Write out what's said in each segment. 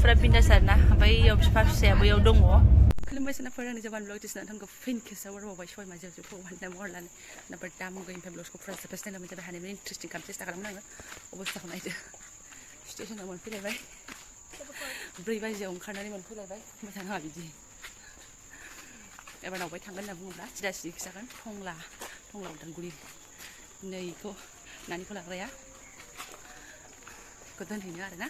फुरा बिन्दास आरोना ओमफ्राय इयाव बिफा फिसाया बैयाव दङ खुलुमबाय सोनाफोर आंनि Jobanivlog दिसना थांखौ फिन खेबसेबाव बावबाय सय माजे जोबखौ वानटाइम हरलानै नाम्बार दाम गैयिनिफ्राय ब्लगखौ फुरा जोबजासिम नायलांबाय जाबाय हानायमानि इन्टारेस्टिं खालामनो सेस्था खालामगोन आङो अबस्थाखौ नायदो स्टेसनाव मोनफैलायबाय 4 बाजियाव ओंखारनानै मोनफैलायबाय मोजां नङा बिदि एबार नावबाय थांगोन होनना बुङोब्ला सिदासिनि खिजागोन टंला उदालगुरि नैखौ नानिखौ लाग्राया खौ दोनहैनो आरोना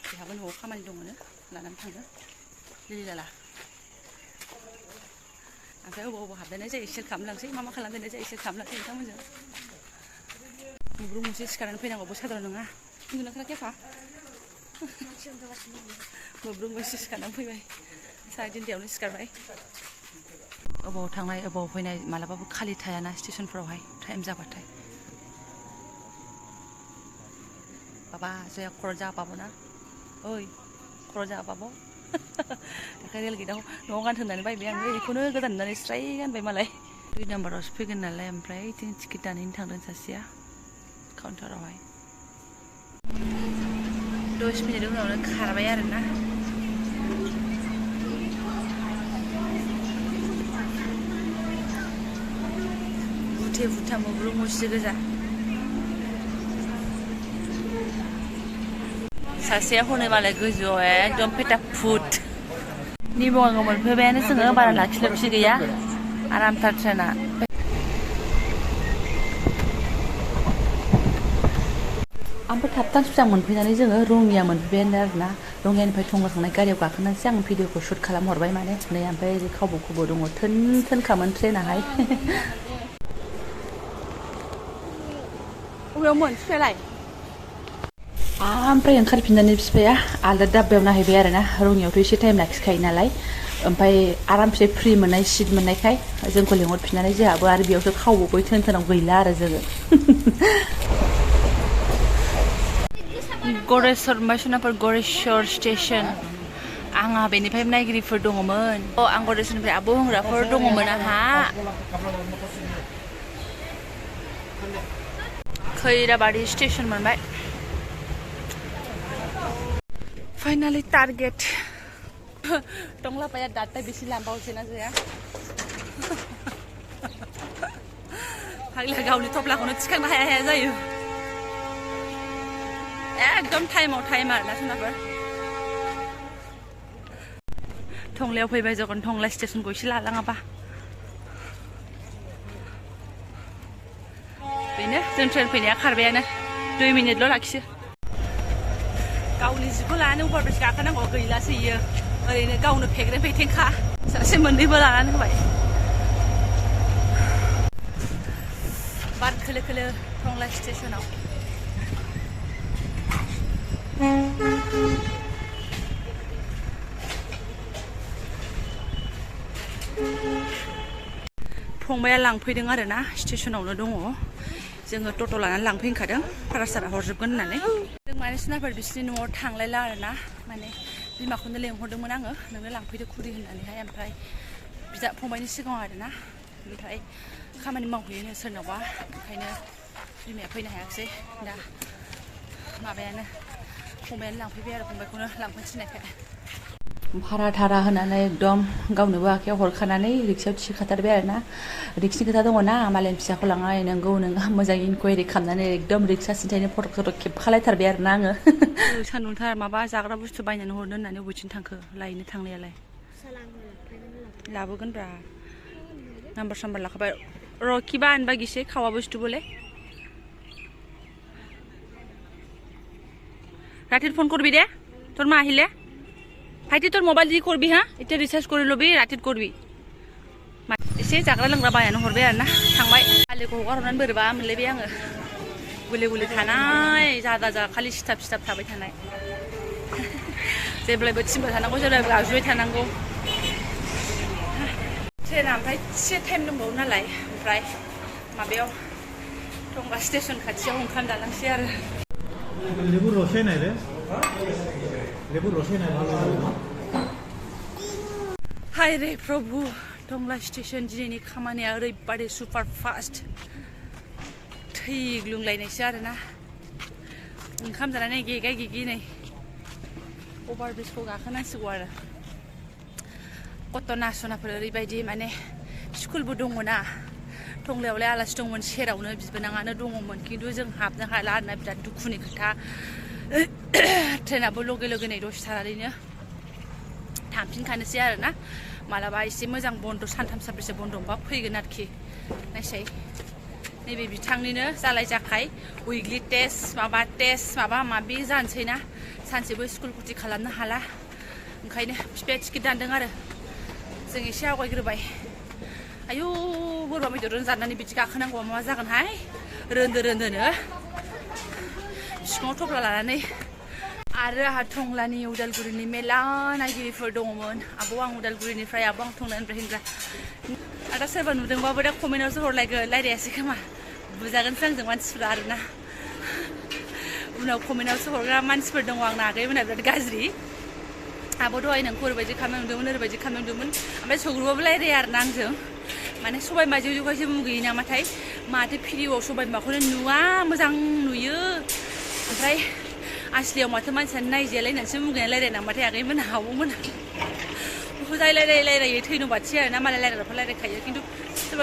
बेहाबो न'आव खामानि दङनो लानानै थाङो लिलिलाला ओमफ्राय अबाव हाबदेरनाय जायो सेल खालामलांसै मा खालामदेरनाय जायो सेल खालामलांसै नोंथांमोनजों मुब्रु मुसे सिखारनानै फैनांगौबो साधारन नङा उन्दुनो ओंखाराखै एफा मुब्रु मुसे सिखारनानै फैबाय 3:30 सिखारबाय अबाव थांनाय अबाव फैनाय मालाबाबो खालि थायाना स्टेशनफोरावहाय टाइम जाबाथाय बाबा जोया खर' जाबाबोना ओइ खर' जाबाबो दाखाय रेल गेटआव न'आव गानथोंनानै बायबाय आं बेखौनो गोदान होननानै स्राय गानबाय मालाय 2 नाम्बारावसो फैगोन नालाय ओमफ्राय जों टिकेट दानहैनो थांदों सासेया काउन्टारावहाय 10 मिनिट उनावनो खारबाय आरोना बुथे बुथा मुब्रु मुसे गोजा सासेया हनै मालाय गोजौआव एकदम पेटा फुट निबङाव मोनफैबायानो जोङो बारा लाखिलोबसि गैया आरामथार ट्रेना ओमफ्राय थाबथां सुजां मोनफैनानै जोङो रङिया मोनफैबायानो आरोना रङियानिफ्राय टंला थांनाय गारियाव गाखोनानैसो आं भिडिअखौ शुट खालामहरबाय माने नै ओमफ्राय ओरै खावबो दङ थोनखामोन ट्रेनाहाय अबेयावमोन फिफायालाय ओमफ्राय ओंखारफिननानै बिफाया आलदा दाब्बायाव नायहैबाय आरोना रङियावथ' एसे टाइम लाखिखायो नालाय ओमफ्राय आरामसे फ्रि मोननाय सिट मोननायखाय जोंखौ लिंहरफिननानै जोंहाबो आरो बेयावसो खावबोबाय थोनाव गैला आरो जोङो गरेस्वर माइसनाफोर गरेस्वर स्टेशन आंहा बेनिफ्राय नायगिरिफोर दङमोन आं गरेस्वरनिफ्राय आब' होंग्राफोर दङमोन आंहा खैराबारि स्टेशन मोनबाय फाइनाली टारगेट टंलापाया दाता बेसि लांबावसैना जोया फाग्ला गावनि थफ्लाखौनो थिखांनो हाया जायो एकदम टाइमाव टाइम आरोना सोनाफोर टंलायाव फैबाय जगन टंला स्टेशनखौ एसे लालाङाबा बेनो जों ट्रेन फैनाया खारबायानो 2 मिनिटल' लाखियो गावनि जिखौ लानानै अभारब्रिज गाखोनांगौ गैलासो इयो ओरैनो गावनो फेग्रेन फेथेंखा सासे मोननैबो लानानै होबाय बार खोलो खोलो टंला स्टेशनाव फंबाया लांफैदों आरोना स्टेशनावनो दङ जोङो टट' लानानै लांफैखादों पारासारा हरजोबगोन होननानै जों माने सोनाफोर बिसिनि न'आव थांलायला आरोना माने बिमाखौनो लेंहरदोंमोन आङो नोंनो लांफैदो खुरि होननानैहाय ओमफ्राय बिदा फंबायनि सिगाङाव आरोना ओमफ्राय खामानि मावहैयोनो सोरनावबा ओंखायनो बिमाया फैनो हायाखिसै दा माबायानो फंबायानो लांफैबाय आरो फंबायखौनो लांफैनो थिननायखाय भारा थारा होनानै एकदम गावनोबो आखायाव हरखानानै रिक्सायाव थिखाथारबाय आरोना रिक्सनि खोथा दङना मालायनि फिसाखौ लांनाय नोंगौ नोंहा मोजां इनकुवारि खालामनानै एकदम रिक्सा सिन्थायनो फट' खेबखालायथारबाय आरोना आङो सान्दुंथार माबा जाग्रा बुस्थु बायनानै हरनो होननानै बबेथिं थांखो लायनो थांनायालाय लाबोगोन ब्रा नाम्बार साम्बार लाखाबाय र' किबा आनबा गिसे खावा बुस्थु बोले रातिर ফোন করবি রে তোর মা আহিলে ভাইটি তোর মোবাইল দিয়ে করবি হ্যাঁ এটা রিচার্জ করে লবি রাतिर করবি एसे जाग्रा लोंग्रा बायनानै हरबाय आरोना थांबाय आलिखौ हगारहरनानै बोरैबा मोनलायबाय आङो गुले गुले थानाय जादा जा खालि सिथाब सिथाब थाबाय थानाय जेब्लायबो थिनबाय थानांगौ जेब्लायबो गाजुबाय थानांगौ ट्रेना ओमफ्राय एसे टाइम दंबावो नालाय ओमफ्राय माबायाव टंला स्टेशन खाथियाव ओंखाम जालांसै आरो लेबु रसे नाय रे लेबु रसे नाय हाय रे प्रभु टंला स्टेशन दिनैनि खामानिया ओरैबादि सुपार फास्ट थै ग्लुंलायनायसो आरोना ओंखाम जानानै गेगाय गेगि नै अभारब्रिजखौ गाखोनांसिगौ आरो कटना सनाफोर ओरैबायदि माने स्कुलबो दङना टंलायावलाय आलासि दंमोन सेरावनो बिबोनाङानो दङमोन खिन्थु जों हाबनो हाला आरोना बिराद दुखुनि खोथा ट्रेनाबो लगे लगे नै दसे थानानैनो थांफिनखानोसै आरोना मालाबा एसे मोजां बन्द सानथाम सानब्रैसो बन्द मोनबा फैगोन आरोखि नायसै नैबे बिथांनिनो जालाय जाखाय उइकलि टेस्ट माबा माबि जानोसै ना सानसेबो स्कुल खथि खालामनो हाला ओंखायनो बिफाया टिकेट दानदों आरो जों एसे आवगायग्रोबाय आयु बोरमा बेदरजों जानानै बिदि गाखोनांगौआ मा जागोनहाय रोन्दोनो बिखुङाव थफ्ला लानानै आरो आंहा टंलानि उदालगुरिनि मेला नायगिरिफोर दङमोन आब' आं उदालगुरिनिफ्राय आब' आं टंलानिफ्राय होनग्रा आरो सोरबा नुदोंबाबो दा कमेन्टआवसो रायलायासै खोमा बुजागोनसो आंजों मानसिफ्रा आरोना उनाव कमेन्टआवसो हरग्रा मानसिफोर दङ आंना आगैमोना बिराद गाज्रि आब' दहाय नोंखौ ओरैबायदि खालामनाय नुदोंमोन ओरैबायदि खालामनाय नुदोंमोन ओमफ्राय सौग्रुबाबो रायलाया आरोना आंजों माने सबाय बिमा जेवखायसो मुगैयो नामाथाय माथो भिडिअआव सबाय बिमाखौनो नुवा मोजां नुयो ओमफ्राय आसलियाव माथो मानसियानो नायजायालायनानैसो मुगैना रायलाय नामाथाय आगैमोना आब'मोना रायलायो थैनो बाथि आरोना मालाय रायलायग्राफ्रा रायलायखायो खिन्थु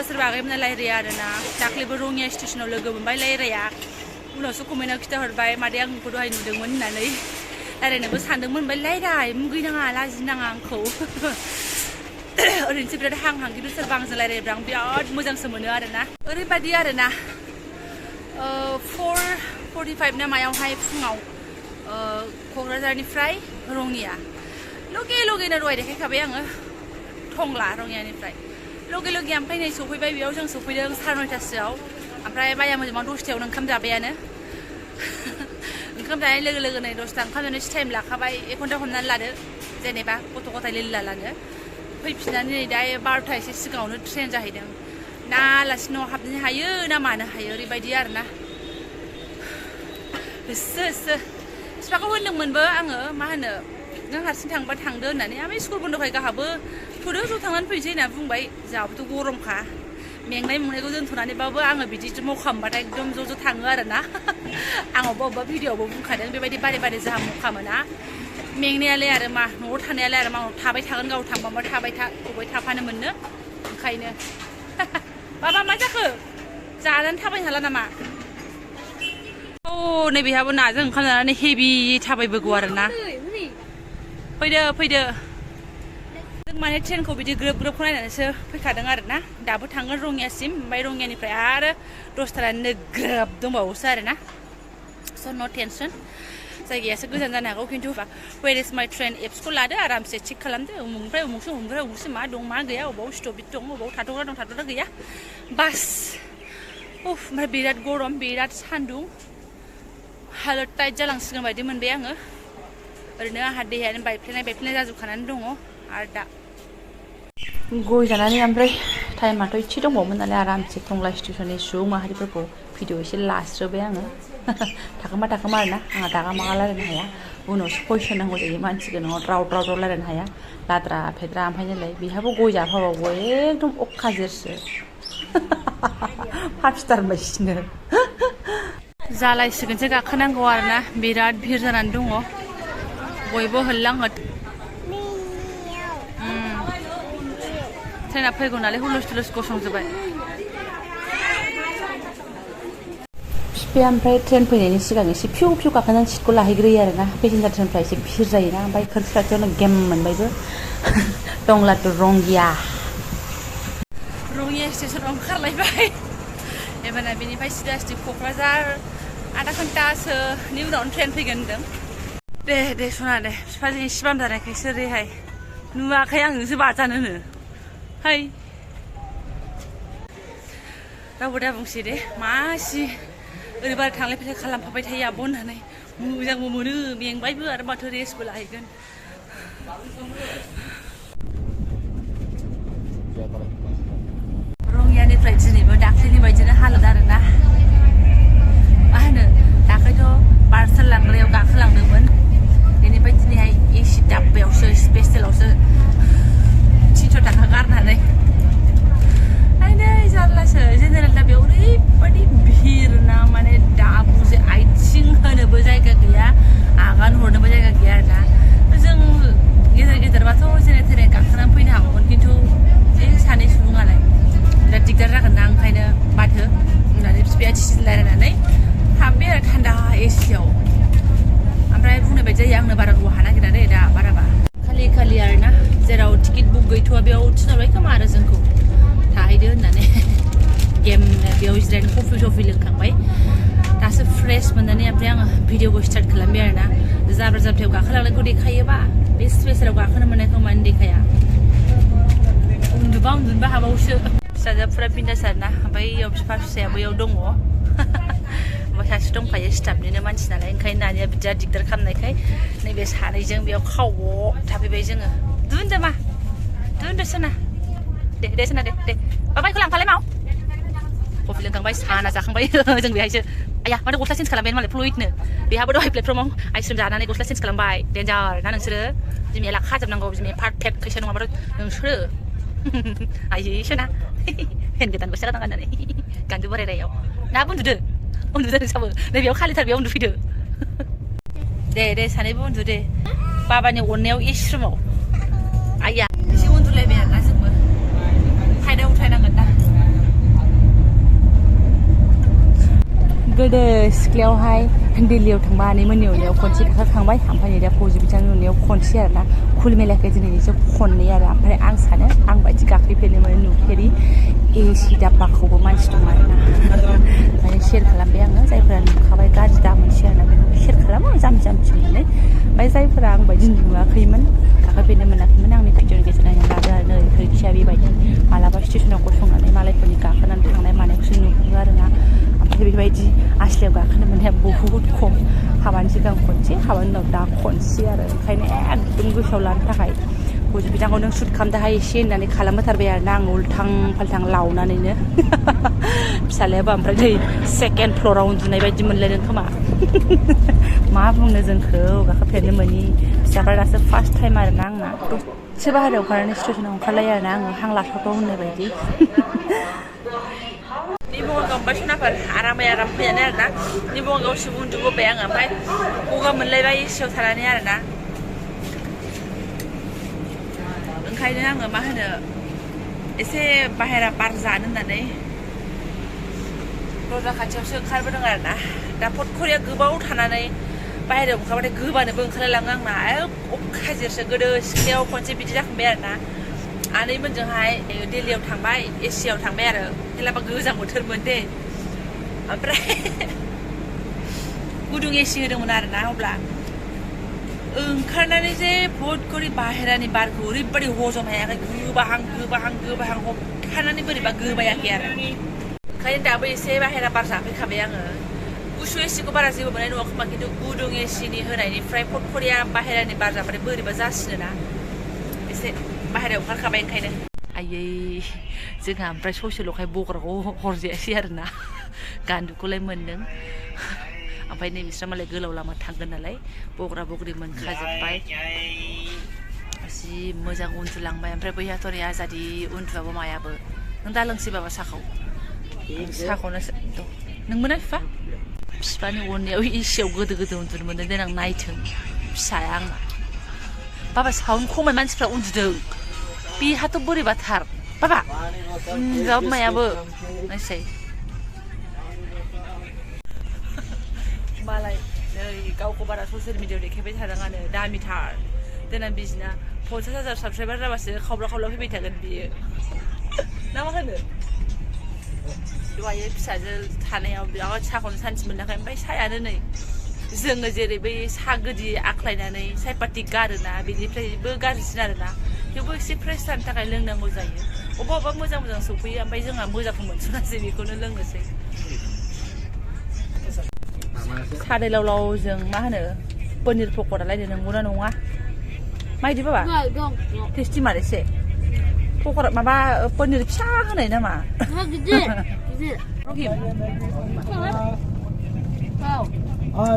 सोरबा आगैमोना रायलाया आरोना दाख्लैबो रङिया स्टेसनाव लोगो मोनबाय रायलाया उनावसो कमेन्टआव खिथाहरबाय मादै आं नोंखौ दहाय नुदोंमोन होननानै रायलायनोबो सानदोंमोन ओमफ्राय रायलाय मुगैनाङा लाजिनाङा आंखौ ओरैनोसो बिराद हां खिन्थु सोरबा आंजों रायलायोब्ला आं बिराद मोजांसो मोनो आरोना ओरैबायदि आरोना 4:45 ना मायावहाय फुङाव क'क्राझारनिफ्राय रङिया लगेनो दहाय देखायखाबाय आङो टंला रङियानिफ्राय लगे ओमफ्राय नै सफैबाय बेयाव जों सफैदों 9:30सोआव ओमफ्राय बाया मोजां 10थायावनो ओंखाम जाबायानो ओंखाम जानाय लोगो नै 10था ओंखाम जानोसो टाइम लाखाबाय 1 घन्टा हमनानै लादो जेनेबा गथ' गथाय लानो फैफिननानै नै दा 12था एसे सिगाङावनो ट्रेन जाहैदों ना आलासि न'आव हाबनो हायो ना मानो हायो ओरैबायदि आरोना होसो बिफाखौ होनदोंमोनबो आङो मा होनो नों हारसिं थांबा थांदो होननानै ओमफ्राय स्कुल बन्दखाय गाहाबो थ'दो ज' थांनानै फैनोसै होनना बुंबाय जोंहाबोथ' गरमखा मेंनायखौ दोनथ'नानैबाबो आङो बिदि मौका मोनबाथाय एकदम ज' थाङो आरोना आं अबेबा भिडिअआवबो बुंखादों बेबायदि बारे जोंहा मौका मोना मेंनायालाय आरो मा न'आव थानायालाय आरो मा थाबाय थागोन गाव थांबाबो थाबाय थाफानो मोननो ओंखायनो बाबा मा जाखो जानानै थाबायनो हाला नामा नै बेहाबो नाजों ओंखाम जानानै हेभि थाबायबोगौ आरोना फैदो जों माने ट्रेनखौ बिदि ग्रोबखौ नायनानैसो फैखादों आरोना दाबो थांगोन रङियासिम ओमफ्राय रङियानिफ्राय आरो 10थानिनो ग्रोब दंबावोसो आरोना स' नो टेनसन जायगायासो गोजान जानो हागौ खिन्थु वेर इज माइ ट्रेन एप्सखौ लादो आरामसे थिक खालामदो उमुखनिफ्राय उमुखसो मा दं मा गैया अबाव स्टप दं अबाव थाथ'ग्रा गैया बास ओमफ्राय बिराद गरम बिराद सान्दुं हालोद टाइट जालांसिगोन बायदि मोनबाय आङो ओरैनो आंहा देहायानो बायफ्लेनाय जाजोबखानानै दङ आरो दा गय जानानै ओमफ्राय टाइमाथ' एसे दंबावोमोन नालाय आरामसे टंला स्टेसननि सुबुं माहारिफोरखौ भिडिअ एसे लास्रोबाय आङो थाखोमा आरोना आंहा दागा मागा रायलायनो हाया उनावसो कुइसन नांगौ जायो मानसिखौ न'आव द्राव रायलायनो हाया लाद्रा फेद्रा ओमफ्राय नालाय बेहाबो गय जाफाबावो एकदम अखाजेरसो फाफिथारबायसिनो जालायसिगोनसो गाखोनांगौ आरोना बिराद भिर जानानै दङ बयबो होल्लां ट्रेना फैगौ नालाय हुलुस गसंजोब्बाय बिफाया ओमफ्राय ट्रेन फैनायनि सिगां एसे फिउ गाखोनानै सिटखौ लाहैग्रोयो आरोना पेसेन्जार ट्रेनफ्रा एसे भिर जायोना ओमफ्राय खोरखि खाथियावनो गेम मोनबायबो टंला टु रङिया स्टेसनाव ओंखारलायबाय एबारना बेनिफ्राय सिदा क'क्राझार आधा घन्टासोनि उनावनो ट्रेन फैगोन होनदों दे सना दे बिफाजों एसे बाम जानायखायसो रेहाय नुवाखै आंजोंसो बाजानोनो हाय रावबो दा बुंसै दे मासि ओरैबार थांलाय फैलाय खालामफाबाय थायो आब' होननानै मोजांबो मोनो मेंबायबो आरो माथो रेस्टबो लाहैगोन रङियानिफ्राय दिनैबो दाख्लैनि बायदिनो हालोद आरोना मा होनो दाख्लैथ' पार्सेल लांग्रायाव गाखोलांदोंमोन बेनिफ्राय दिनैहाय एसि दाब्बायावसो स्पेसियेलावसो 300 थाखा गारनानै आयदै जारलासो जेनेरेल दाब्बायाव ओरैबायदि भिर ना माने दाबुजे आथिं होनोबो जायगा गैया आगान हरनोबो जायगा गैया आरोना ना ओंखायनो माथो होननानै बिफाया थिसि रायलायनानै हाबबाय आरो थान्दा एसियाव ओमफ्राय बुंनाय बायदि जायो आंनो बारा गोबाव हानो नागिरा दे दा बाराबा खालि आरो ना जेराव टिकेट बुक गैथ'वा बेयाव थिनहरबाय खोमा आरो जोंखौ थाहैदो होननानै गेम बेयाव जिरायनो कफि सफि लोंखांबाय दासो फ्रेस मोननानै ओमफ्राय आङो भिडिअखौ स्टार्ट खालामबाय आरो ना जाब्रा जाब्रायाव गाखोलांनायखौ देखायोबा बे स्पेसाराव गाखोनो मोननायखौ मानो देखाया उन्दुनोबा हाबावसो फिसाजोआ फुरा बिन्दास आरो ना ओमफ्राय इयाव बिफा फिसाया बैयाव दङ ओमफ्राय सासे दंखायो स्टाफनिनो मानसि नालाय ओंखायनो नानिया बिदिया दिगदार खालामनायखाय नैबे सानैजों बेयाव खावब थाफैबाय जोङो दुन्दो मा दुन्दो सोना दे सोना दे बाबायखौ लांफालाय माव कफि लोंखांबाय साना जाखांबाय जों बेहायसो आया माथो गस्ला चेन्ज खालामबाय मालाय फ्लुइडनो बेहाबो दहाय प्लेटफर्माव आइसक्रिम जानानै गस्ला चेन्ज खालामबाय डेन्जार ना नोंसोरो बिमाया लाखाजोबनांगौ बिमाया पारफेक्ट फैसा नङाबाथ' नोंसोरो आयै सोना फेन गोदान गस्ला गोदान गाननानै गांदो बोरायरायाव ना उन्दुदो नोंसाबो नैबेयाव खालिथार बेयाव उन्दुफैदो दे सानैबो उन्दु दे बाबानि अननायाव इस्रुमाव आइया एसे उन्दुलायबाय आरोना जोंबो फायदा उथायनांगोन ना गोदो सिख्लायावहाय दिल्लीयाव थांबा आनैमोननि उनाव खनसे गाखोखांबाय ओमफ्राय दा फौजि बिथांनि उनाव खनसे आरो ना खुल मेलाखै दिनैसो खननै आरो ओमफ्राय आं सानो आं बायदि गाखोफेरनो मोनो नुफेरि एसि दाब्बाखौबो मानसि दं आरो ना ओंखायनो शेयार खालामबाय आङो जायफोरा नुखाबाय गाज्रि दा मोनसे आरो ना बेखौ शेयार खालामो जाम थिननानै ओमफ्राय जायफोरा आं बायदि नुवाखैमोन गाखोफेरनो मोनाखैमोन आंनि भिडिअनि गेजेरजों नायनानै लादो आरो नै खोरखिया बेबायदि मालाबा स्टेसनाव गसंनानै मालायफोरनि गाखोनानै थांनाय मानायखौसो नुहुरो आरो ना ओमफ्राय बेबायदि आसलियाव गाखोनो मोननाया बहुद खम हाबानि सिगां खनसे हाबानि उनाव दा खनसे आरो ओंखायनो एकदम गोसोआव लानो थाखाय फौजि बिथांखौ नों शुट खालामदोहाय एसे होननानै खालामहोथारबाय आरो ना आं उल्थां फाल्थां लावनानैनो फिसालायाबो ओमफ्राय नै सेकेन्ड फ्ल'राव उन्दुनाय बायदि मोनलायदों खोमा मा बुंनो जोंखौ गाखोफेरनो मोनि फिसाफ्रा दासो फार्स्ट टाइम आरो ना आंना दसे बाहेरायाव ओंखारनानै स्टेसनाव ओंखारलायो आरो ना आङो हां लाथावथाव होननाय बायदि निबंगाव बायसनाफोर आराम फैयानो आरो ना निबंगावसिम उन्दुबोबाय आङो ओमफ्राय गगा मोनलायबाय एसियाव थानानै आरो ना ओंखायनो आङो मा होनो एसे बाहेरा बार जानो होननानै दरजा खाथियावसो ओंखारबोदों आरो ना दा फटखरिया गोबाव थानानै बाहेरायाव ओंखारबाथाय गोबानोबो ओंखारलायलाङो आंना अखाजिरसो गोदो सिख्लायाव खनसे बिदि जाखांबाय आरो ना आनैमोनजोंहाय दिल्लीयाव थांबाय एसियाव थांबाय आरो हेलाबा गोजां बोथोरमोन दे ओमफ्राय गुदुं एसि होदोंमोन आरो ना अब्ला ओंखारनानै जे फटखरि बाहेरानि बारखौ ओरैबायदि हजम हायाखै गोबाहां हमथानानै बोरैबा गोबायाखै आरो ओंखायनो दाबो एसे बाहेरा बार जाफैखाबाय आङो गुसु एसिखौ बारा जेबो मोननाय नङा खोमा खिन्थु गुदुं एसिनि होनायनिफ्राय फटखरिया बाहेरानि बार जाबाथाय बोरैबा जासिनो ना एसे बाहेरायाव ओंखारखाबाय ओंखायनो आयै जोंहा ओमफ्राय ससेल'खाय बग्राखौ हरजायासै आरो ना गान्दुखौलाय मोन्दों ओमफ्राय नै बिस्रा मालाय गोलाव लामा थांगोन नालाय बग्रा बग्रि मोनखाजोब्बाय जि मोजां उन्दुलांबाय ओमफ्राय बैहाथ' ओरै आजादि उन्दुआबो मायाबो नों दा लोंसै बाबा साखौनो नों मोना बिफानि अननायाव एसियाव गोदो उन्दुनो मोनदों देनां नायथों फिसाया आंना बाबा साउन्ड खमाय मानसिफ्रा उन्दुदों बेहाथ' बोरैबाथार बाबा उन्दुआबो मायाबो नायसै मालाय नै गावखौ बारा ससियेल मिडियायाव देखायबाय थादोंआनो दामिथार देनां बिजिना 50,000 साबसक्राइबार जाबासो खावब्ला फैबाय थागोन बियो ना मा होनो दहायो फिसाजो थानायाव बिराद साखौनो सान्थि मोनाखै ओमफ्राय सायानो नै जोङो जेरै बै सा गोदि आख्लायनानै सायपाति गारोना बिनिफ्रायबो गाज्रिसिन आरोना थेवबो एसे फ्रेस जानो थाखाय लोंनांगौ जायो अबेबा मोजां सौफैयो ओमफ्राय जोंहा मोजांखौ मोनस'नासै बेखौनो लोंनोसै सादै लावलावजों मा होनो पनिर पक'रा लायनो नंगौना नङा मायदि बाबा टेस्टि मारेसे पक'रा माबा पनिर फिसा होनाय नामा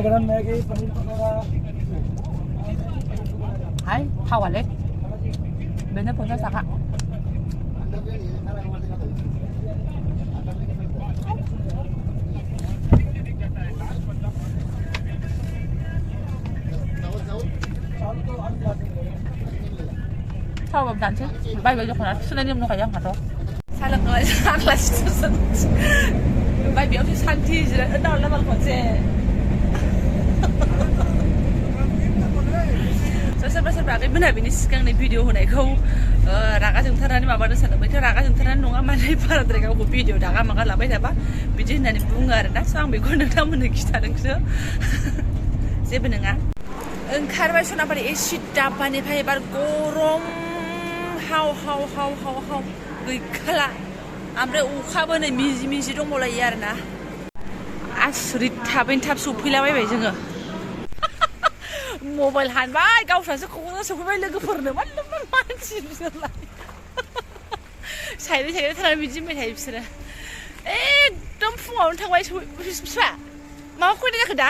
गरम मैगी पनीर पकौड़ा हाय थावाले बेनो 50 थाखा थाव जानोसै बायबाय दख'ना सुनायनि उनाव खायो आंहाथ' सालांलाय आग्लासिथारसो ओमफ्राय बेयावसो सान्थि जिरायनो दावला बाल खनसे सोरबा सोरबा आगै मोनाबिनि सिगांनि भिडिअ होनायखौ रागा जोंथारनानै माबानो सानदों बैथ' रागा जोंथारनानै नङा माने बाराद्राय गावखौ भिडिअ दागा मागा लाबाय थाबा बिदि होननानै बुङो आरोना स' आं बेखौ नोंथांमोननो खिथादोंसो जेबो नङा ओंखारबाय सनापारि एसि दाब्बानिफ्राय एबार गरम हाव हाव हाव हाव हाव गैखाला ओमफ्राय अखाबो नै मिजि मिजि दंबावलायो आरोना आसरित थाबैनो थाब सफैलाबायबाय जोङो मबाइल हानबाय गावस्रासो क'क्राझार सफैबाय लोगोफोरनो मा मानसि बिसोरलाय साइडै साइडै थानानै बिदि होनबाय थायो बिसोरो एकदम फुङावनो थांबाय बिफा माबा खयथा जाखो दा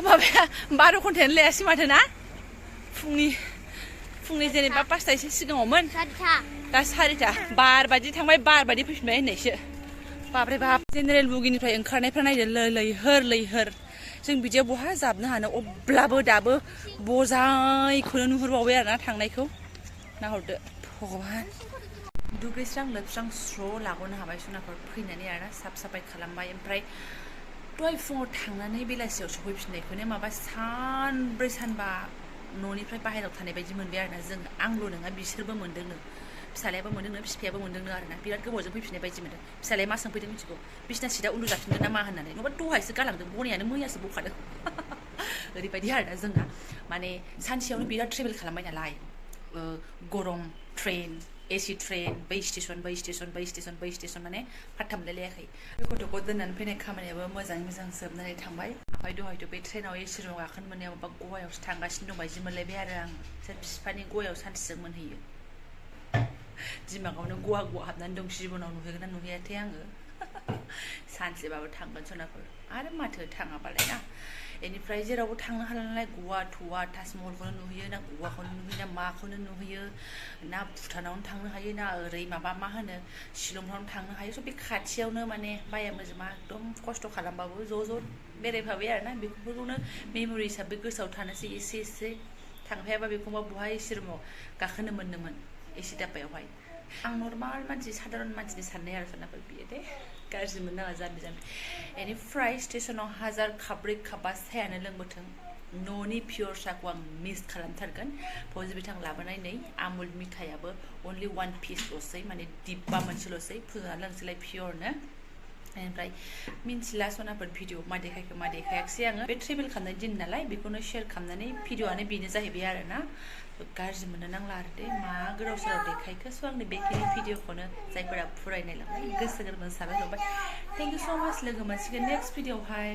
माबाया 12 घन्टायानो लायासै माथो ना फुंनि जेनेबा 5ता एसे सिगाङावमोन दा 4ता बारबादि थांबाय बारबादि फैफिनबाय होननायसो बाब्रे बाब जेनेरेल बुगिनिफ्राय ओंखारनायफ्रा नायदो लैहोर जों बिदियाव बहा जाबनो हानो अब्लाबो दाबो बजायखौनो नुहुरबावबाय आरोना थांनायखौ नाहरदो भगबान दुगैस्रां लोबस्रां स्र' लाग'नो हाबाय सनाफोर फैनानै आरोना साफ साफाय खालामबाय ओमफ्राय दहाय फुङाव थांनानै बेलासियाव सफैफिननायखौनो माबा सानब्रै सानबा न'निफ्राय बाहेरायाव थानाय बायदि मोनबाय आरोना जों आंल' नङा बिसोरबो मोनदोंनो फिसालायाबो मोनदोंनो बिफायाबो मोनदोंनो आरोना बिराद गोबावजों फैफिननाय बायदि मोनदों फिसालाया मा सोंफैदों मिथिगौ बिसिना सिदा उन्दुजाफिनगोन ना मा होननानै नङाबा दहायसो गालांदों बनायानो मैयासो बखादों ओरैबायदि आरोना जोंना माने सानसेयावनो बिराद ट्रेभेल खालामबाय नालाय गरम ट्रेन एसि ट्रेन बै स्टेसन माने फात्ता मोनलायलायाखै बे गथ'खौ दोननानै फैनाय खामानियाबो मोजाङै मोजां जोबनानै थांबाय ओमफ्राय दहायथ' बे ट्रेनाव एसि रुमाव गाखोनो मोननायाव माबा गवायावसो थांगासिनो दं बायदि मोनलायबाय आरो आं सोर बिफानि गवायाव सानसेजों मोनहैयो दिमागावनो गवा हाबनानै दं जिबनाव नुहैगोन ना नुहैयाथाय आङो सानसेबाबो थांगोन सनाफोर आरो माथो थाङाबालाय ना बेनिफ्राय जेरावबो थांनो हाला नालाय गवा थवा ताजमहलखौनो नुहैयो ना गवाखौनो नुहैयो ना माखौनो नुहैयो ना भुटानावनो थांनो हायो ना ओरै माबा मा होनो शिलंफ्रावनो थांनो हायो स' बे खाथियावनो माने बाया मोजोमा एकदम खस्थ' खालामबाबो ज' बेरायफाबाय आरोना बेफोरखौनो मेम'रि हिसाबै गोसोआव थानोसै एसे थांफायाबा बेखौबा बहाय एसि रुमाव गाखोनो मोनोमोन एसि दाब्बायावहाय आं नर्माल मानसि साधारन मानसिनि साननाय आरो सनाफोर बियो दे गाज्रि मोननाङा जाम्बि बेनिफ्राय स्टेसनाव हाजार खाब्रै खाबा सायानो लोंबोथों न'नि पियर साहखौ आं मिस खालामथारगोन फौजि बिथां लाबोनाय नै आमुल मिथायाबो अनलि 1 पिसल'सै माने डिब्बा मोनसेल'सै फुदुंना लोंसैलाय पियरनो बेनिफ्राय मिन्थिला सनाफोर भिडिअ मा देखायखो मा देखायाखिसै आङो बे ट्रेभेल खालामनाय दिन नालाय बेखौनो शेयार खालामनानै भिडिअआनो बेनो जाहैबाय आरोना गाज्रि मोननो नांला आरो दे मा गोदाव सोराव देखायखो स' आंनि बेखिनि भिडिअखौनो जायफोरा फरायनाय लांबाय गोसो गोरबोजों साबायखर बावबाय थेंक इउ स' माच लोगो मोनसिगोन नेक्स्ट भिडिअआवहाय